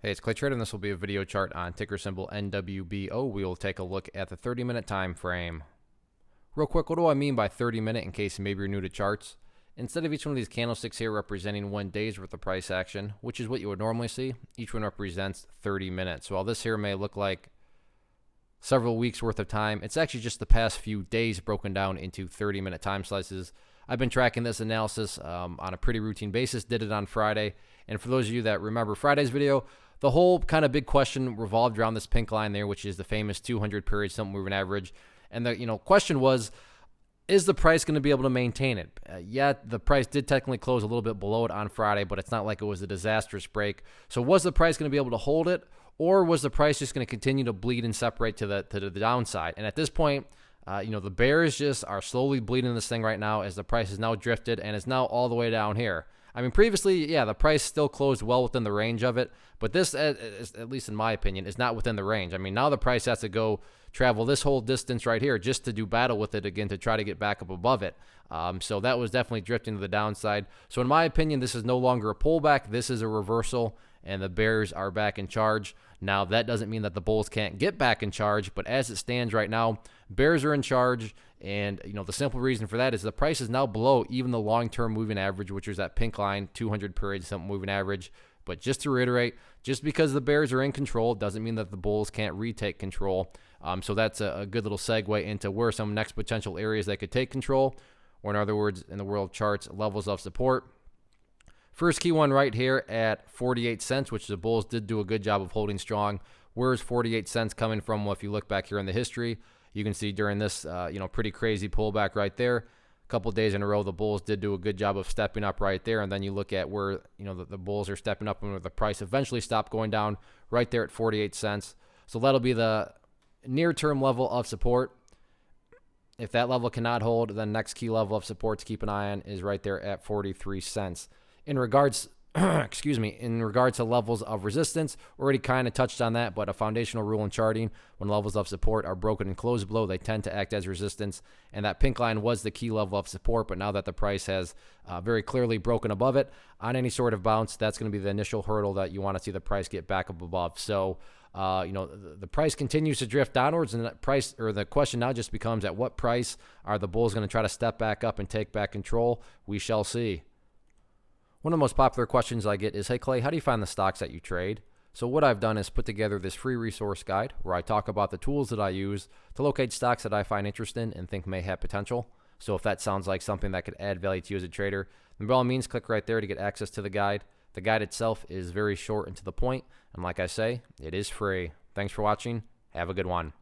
Hey, it's Clay Trader, and this will be a video chart on ticker symbol NWBO. We will take a look at the 30-minute time frame. Real quick, what do I mean by 30-minute in case maybe you're new to charts? Instead of each one of these candlesticks here representing 1 day's worth of price action, which is what you would normally see, each one represents 30 minutes. So while this here may look like several weeks worth of time, it's actually just the past few days broken down into 30-minute time slices. I've been tracking this analysis on a pretty routine basis, did it on Friday. And for those of you that remember Friday's video, the whole kind of big question revolved around this pink line there, which is the famous 200 period simple moving average. And the question was, is the price going to be able to maintain it? Yeah, the price did technically close a little bit below it on Friday, but it's not like it was a disastrous break. So was the price going to be able to hold it, or was the price just going to continue to bleed and separate to the downside? And at this point, the bears just are slowly bleeding this thing right now as the price is now drifted and is now all the way down here. I mean, previously, yeah, the price still closed well within the range of it, but this, at least in my opinion, is not within the range. I mean, now the price has to go travel this whole distance right here just to do battle with it again to try to get back up above it. So that was definitely drifting to the downside. So in my opinion, this is no longer a pullback. This is a reversal, and the bears are back in charge. Now, that doesn't mean that the bulls can't get back in charge, but as it stands right now, bears are in charge. And, the simple reason for that is the price is now below even the long-term moving average, which is that pink line, 200 period simple moving average. But just to reiterate, just because the bears are in control doesn't mean that the bulls can't retake control. So that's a good little segue into where some next potential areas they could take control, or in other words, in the world charts, levels of support. First key one right here at 48 cents, which the bulls did do a good job of holding strong. Where is 48 cents coming from? Well, if you look back here in the history, you can see during this, pretty crazy pullback right there. A couple of days in a row, the bulls did do a good job of stepping up right there. And then you look at where, the bulls are stepping up and where the price eventually stopped going down right there at 48 cents. So that'll be the near-term level of support. If that level cannot hold, then next key level of support to keep an eye on is right there at 43 cents. In regards to levels of resistance, already kind of touched on that, but a foundational rule in charting, when levels of support are broken and closed below, they tend to act as resistance, and that pink line was the key level of support, but now that the price has very clearly broken above it, on any sort of bounce, that's going to be the initial hurdle that you want to see the price get back up above. So, the price continues to drift downwards, and the question now just becomes, at what price are the bulls going to try to step back up and take back control? We shall see. One of the most popular questions I get is, hey Clay, how do you find the stocks that you trade? So what I've done is put together this free resource guide where I talk about the tools that I use to locate stocks that I find interesting and think may have potential. So if that sounds like something that could add value to you as a trader, then by all means, click right there to get access to the guide. The guide itself is very short and to the point, and like I say, it is free. Thanks for watching. Have a good one.